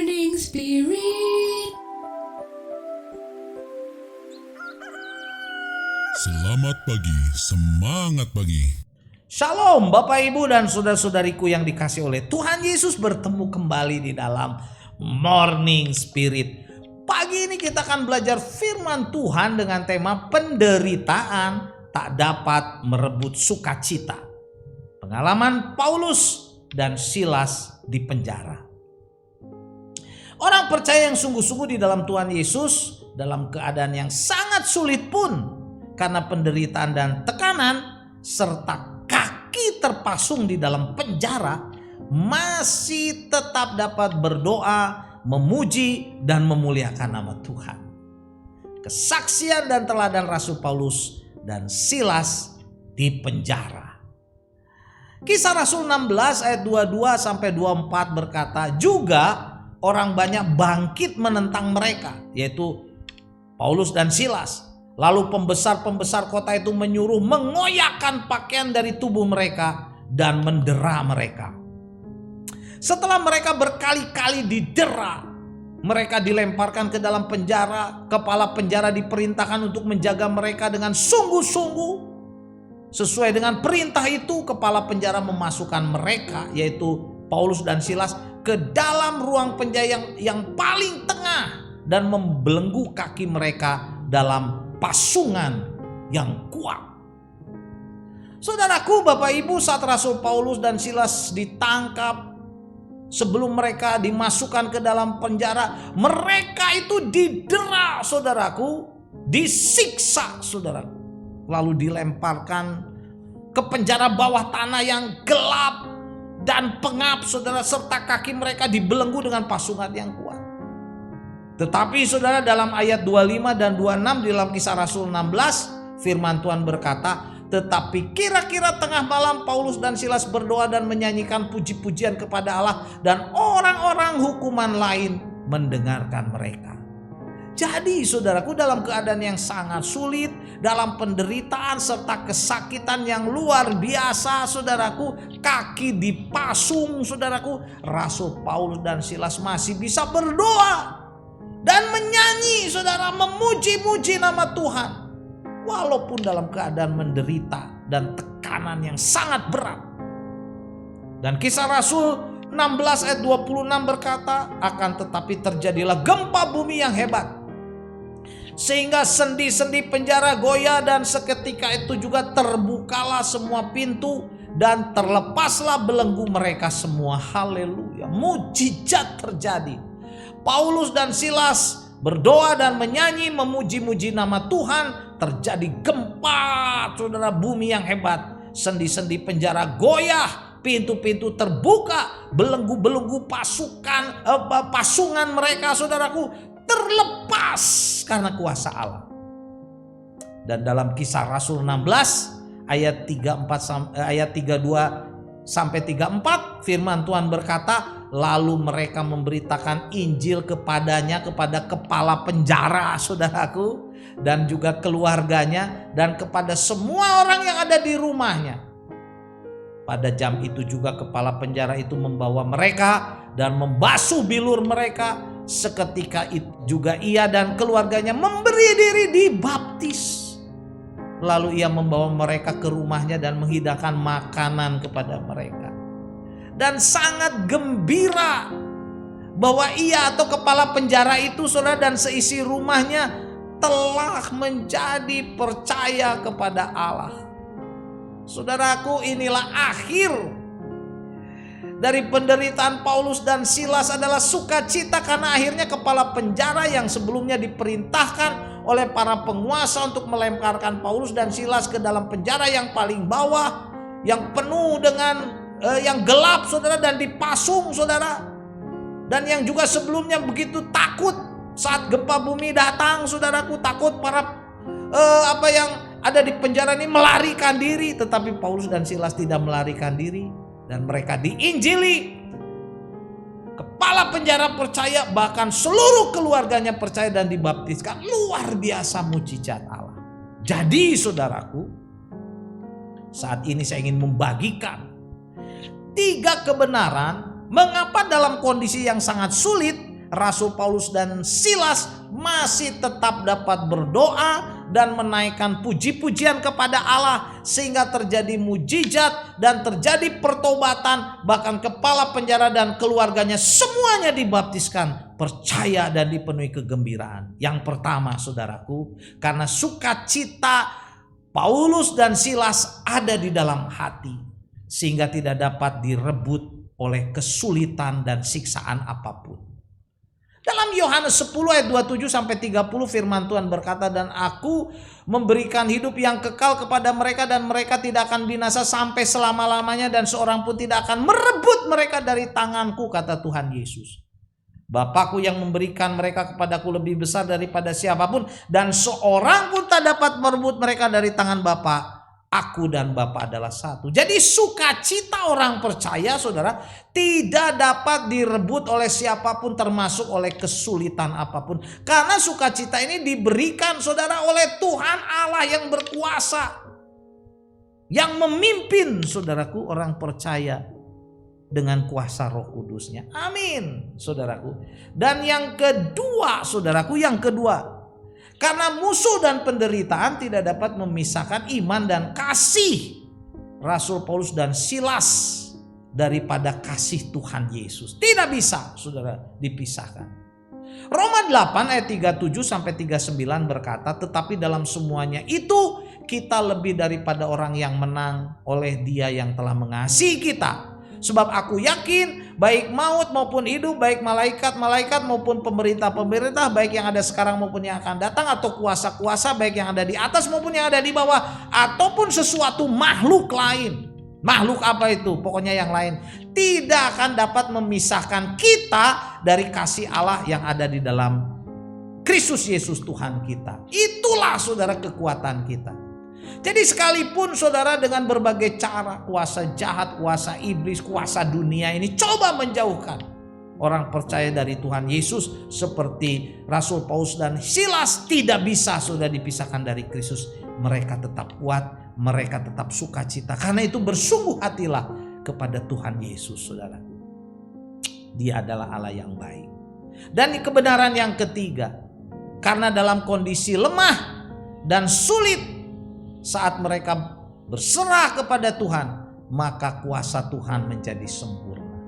Morning Spirit. Selamat pagi, semangat pagi. Shalom Bapak Ibu dan saudara-saudariku yang dikasih oleh Tuhan Yesus, bertemu kembali di dalam Morning Spirit. Pagi ini kita akan belajar firman Tuhan dengan tema penderitaan tak dapat merebut sukacita. Pengalaman Paulus dan Silas di penjara. Orang percaya yang sungguh-sungguh di dalam Tuhan Yesus dalam keadaan yang sangat sulit pun karena penderitaan dan tekanan serta kaki terpasung di dalam penjara masih tetap dapat berdoa, memuji dan memuliakan nama Tuhan. Kesaksian dan teladan Rasul Paulus dan Silas di penjara. Kisah Rasul 16 ayat 22 sampai 24 berkata, juga orang banyak bangkit menentang mereka, yaitu Paulus dan Silas. Lalu pembesar-pembesar kota itu menyuruh mengoyakkan pakaian dari tubuh mereka dan mendera mereka. Setelah mereka berkali-kali didera, mereka dilemparkan ke dalam penjara. Kepala penjara diperintahkan untuk menjaga mereka dengan sungguh-sungguh. Sesuai dengan perintah itu, kepala penjara memasukkan mereka, yaitu Paulus dan Silas, ke dalam ruang penjara yang paling tengah dan membelenggu kaki mereka dalam pasungan yang kuat. Saudaraku, Bapak Ibu, saat Rasul Paulus dan Silas ditangkap, sebelum mereka dimasukkan ke dalam penjara, mereka itu didera, saudaraku, disiksa, saudaraku, lalu dilemparkan ke penjara bawah tanah yang gelap dan pengap, saudara, serta kaki mereka dibelenggu dengan pasungan yang kuat. Tetapi saudara, dalam ayat 25 dan 26 di dalam Kisah Rasul 16, firman Tuhan berkata, tetapi kira-kira tengah malam Paulus dan Silas berdoa dan menyanyikan puji-pujian kepada Allah, dan orang-orang hukuman lain mendengarkan mereka. Jadi saudaraku, dalam keadaan yang sangat sulit, dalam penderitaan serta kesakitan yang luar biasa, saudaraku, kaki dipasung, saudaraku, Rasul Paulus dan Silas masih bisa berdoa dan menyanyi, saudara, memuji-muji nama Tuhan, walaupun dalam keadaan menderita dan tekanan yang sangat berat. Dan Kisah Rasul 16 ayat 26 berkata, akan tetapi terjadilah gempa bumi yang hebat, sehingga sendi-sendi penjara goyah, dan seketika itu juga terbukalah semua pintu dan terlepaslah belenggu mereka semua. Haleluya, mujizat terjadi. Paulus dan Silas berdoa dan menyanyi memuji-muji nama Tuhan. Terjadi gempa, saudara, bumi yang hebat. Sendi-sendi penjara goyah, pintu-pintu terbuka, belenggu-belenggu pasungan mereka, saudaraku, terlepas karena kuasa Allah. Dan dalam Kisah Rasul 16 ayat 32 sampai 34, firman Tuhan berkata, lalu mereka memberitakan Injil kepadanya, kepada kepala penjara, saudaraku, dan juga keluarganya, dan kepada semua orang yang ada di rumahnya. Pada jam itu juga kepala penjara itu membawa mereka dan membasuh bilur mereka. Seketika itu juga ia dan keluarganya memberi diri dibaptis. Lalu ia membawa mereka ke rumahnya dan menghidangkan makanan kepada mereka. Dan sangat gembira bahwa ia atau kepala penjara itu, saudara, dan seisi rumahnya telah menjadi percaya kepada Allah. Saudaraku, inilah akhir dari penderitaan Paulus dan Silas adalah sukacita, karena akhirnya kepala penjara yang sebelumnya diperintahkan oleh para penguasa untuk melemparkan Paulus dan Silas ke dalam penjara yang paling bawah, yang penuh dengan yang gelap, saudara, dan dipasung, saudara, dan yang juga sebelumnya begitu takut saat gempa bumi datang, saudaraku, takut para yang ada di penjara ini melarikan diri. Tetapi Paulus dan Silas tidak melarikan diri, dan mereka diinjili. Kepala penjara percaya, bahkan seluruh keluarganya percaya dan dibaptiskan. Luar biasa mujizat Allah. Jadi saudaraku, saat ini saya ingin membagikan 3 kebenaran mengapa dalam kondisi yang sangat sulit Rasul Paulus dan Silas masih tetap dapat berdoa dan menaikkan puji-pujian kepada Allah sehingga terjadi mujizat dan terjadi pertobatan, bahkan kepala penjara dan keluarganya semuanya dibaptiskan, percaya dan dipenuhi kegembiraan. Yang pertama, saudaraku, karena sukacita Paulus dan Silas ada di dalam hati sehingga tidak dapat direbut oleh kesulitan dan siksaan apapun. Dalam Yohanes 10 ayat 27 sampai 30 firman Tuhan berkata, dan aku memberikan hidup yang kekal kepada mereka dan mereka tidak akan binasa sampai selama-lamanya dan seorang pun tidak akan merebut mereka dari tanganku, kata Tuhan Yesus. Bapakku yang memberikan mereka kepadaku lebih besar daripada siapapun dan seorang pun tak dapat merebut mereka dari tangan Bapa. Aku dan Bapa adalah satu. Jadi sukacita orang percaya, saudara, tidak dapat direbut oleh siapapun termasuk oleh kesulitan apapun. Karena sukacita ini diberikan, saudara, oleh Tuhan Allah yang berkuasa. Yang memimpin, saudaraku, orang percaya dengan kuasa Roh Kudusnya. Amin, saudaraku. Dan yang kedua, saudaraku, karena musuh dan penderitaan tidak dapat memisahkan iman dan kasih Rasul Paulus dan Silas daripada kasih Tuhan Yesus. Tidak bisa, saudara, dipisahkan. Roma 8 ayat 37 sampai 39 berkata, tetapi dalam semuanya itu kita lebih daripada orang yang menang oleh Dia yang telah mengasihi kita. Sebab aku yakin baik maut maupun hidup, baik malaikat-malaikat maupun pemerintah-pemerintah, baik yang ada sekarang maupun yang akan datang, atau kuasa-kuasa baik yang ada di atas maupun yang ada di bawah, ataupun sesuatu makhluk lain. Makhluk apa itu? Pokoknya yang lain tidak akan dapat memisahkan kita dari kasih Allah yang ada di dalam Kristus Yesus Tuhan kita. Itulah, saudara, kekuatan kita. Jadi sekalipun, saudara, dengan berbagai cara, kuasa jahat, kuasa iblis, kuasa dunia ini coba menjauhkan orang percaya dari Tuhan Yesus, seperti Rasul Paulus dan Silas tidak bisa sudah dipisahkan dari Kristus. Mereka tetap kuat, mereka tetap sukacita. Karena itu bersungguh hatilah kepada Tuhan Yesus, saudara. Dia adalah Allah yang baik. Dan kebenaran yang ketiga, karena dalam kondisi lemah dan sulit, saat mereka berserah kepada Tuhan, maka kuasa Tuhan menjadi sempurna.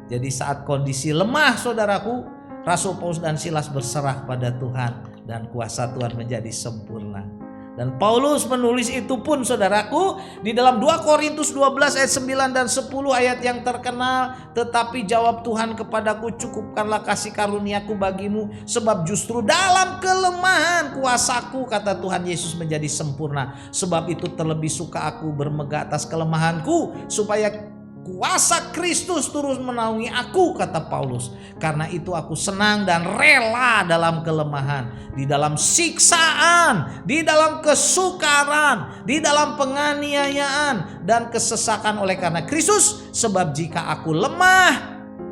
Jadi saat kondisi lemah, saudaraku, Rasul Paulus dan Silas berserah pada Tuhan dan kuasa Tuhan menjadi sempurna. Dan Paulus menulis itu pun, saudaraku, di dalam 2 Korintus 12 ayat 9 dan 10 ayat yang terkenal. Tetapi jawab Tuhan kepadaku, cukupkanlah kasih karuniaku bagimu, sebab justru dalam kelemahan kuasaku, kata Tuhan Yesus, menjadi sempurna. Sebab itu terlebih suka aku bermegah atas kelemahanku, supaya kuasa Kristus terus menaungi aku, kata Paulus. Karena itu aku senang dan rela dalam kelemahan, di dalam siksaan, di dalam kesukaran, di dalam penganiayaan dan kesesakan oleh karena Kristus. Sebab jika aku lemah,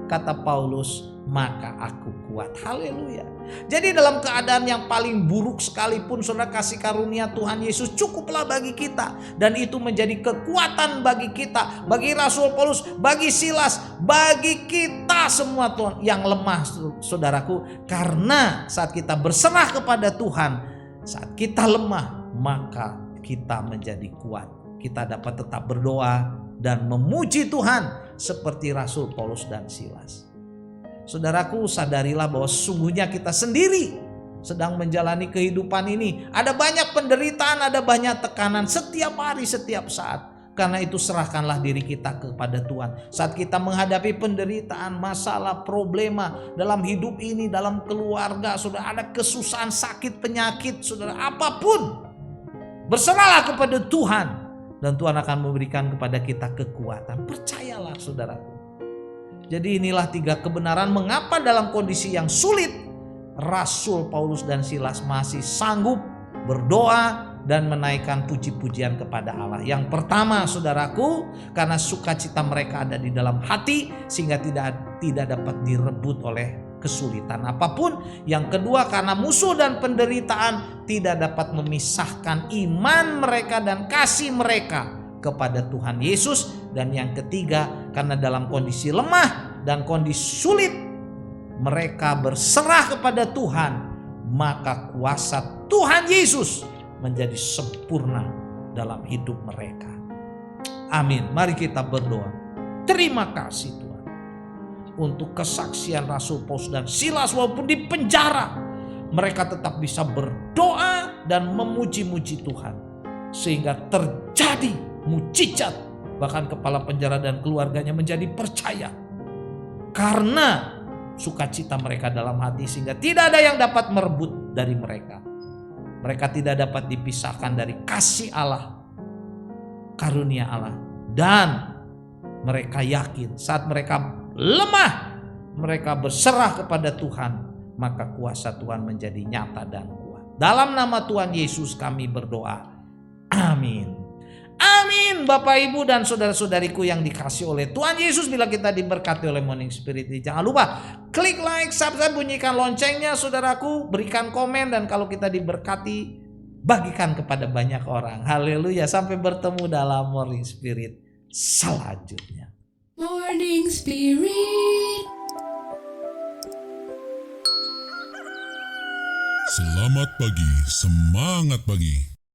kata Paulus, maka aku kuat. Haleluya. Jadi dalam keadaan yang paling buruk sekalipun, saudara, kasih karunia Tuhan Yesus cukuplah bagi kita. Dan itu menjadi kekuatan bagi kita, bagi Rasul Paulus, bagi Silas, bagi kita semua, Tuhan, yang lemah, saudaraku. Karena saat kita berserah kepada Tuhan, saat kita lemah, maka kita menjadi kuat. Kita dapat tetap berdoa dan memuji Tuhan seperti Rasul Paulus dan Silas. Saudaraku, sadarilah bahwa sesungguhnya kita sendiri sedang menjalani kehidupan ini. Ada banyak penderitaan, ada banyak tekanan setiap hari, setiap saat. Karena itu serahkanlah diri kita kepada Tuhan. Saat kita menghadapi penderitaan, masalah, problema dalam hidup ini, dalam keluarga, saudara, ada kesusahan, sakit, penyakit, saudara, apapun, berserahlah kepada Tuhan. Dan Tuhan akan memberikan kepada kita kekuatan. Percayalah, saudaraku. Jadi inilah 3 kebenaran mengapa dalam kondisi yang sulit Rasul Paulus dan Silas masih sanggup berdoa dan menaikkan puji-pujian kepada Allah. Yang pertama, saudaraku, karena sukacita mereka ada di dalam hati sehingga tidak dapat direbut oleh kesulitan apapun. Yang kedua, karena musuh dan penderitaan tidak dapat memisahkan iman mereka dan kasih mereka kepada Tuhan Yesus. Dan yang ketiga, karena dalam kondisi lemah dan kondisi sulit mereka berserah kepada Tuhan, maka kuasa Tuhan Yesus menjadi sempurna dalam hidup mereka. Amin. Mari kita berdoa. Terima kasih Tuhan untuk kesaksian Rasul Paulus dan Silas, walaupun di penjara mereka tetap bisa berdoa dan memuji-muji Tuhan, sehingga terjadi mujizat. Bahkan kepala penjara dan keluarganya menjadi percaya karena sukacita mereka dalam hati, sehingga tidak ada yang dapat merebut dari mereka. Mereka tidak dapat dipisahkan dari kasih Allah, karunia Allah. Dan mereka yakin saat mereka lemah, mereka berserah kepada Tuhan, maka kuasa Tuhan menjadi nyata dan kuat. Dalam nama Tuhan Yesus kami berdoa. Amin. Amin. Bapak, Ibu, dan saudara-saudariku yang dikasih oleh Tuhan Yesus, bila kita diberkati oleh Morning Spirit ini, jangan lupa klik like, subscribe, bunyikan loncengnya saudaraku, berikan komen, dan kalau kita diberkati, bagikan kepada banyak orang. Haleluya. Sampai bertemu dalam Morning Spirit selanjutnya. Morning Spirit. Selamat pagi, semangat pagi.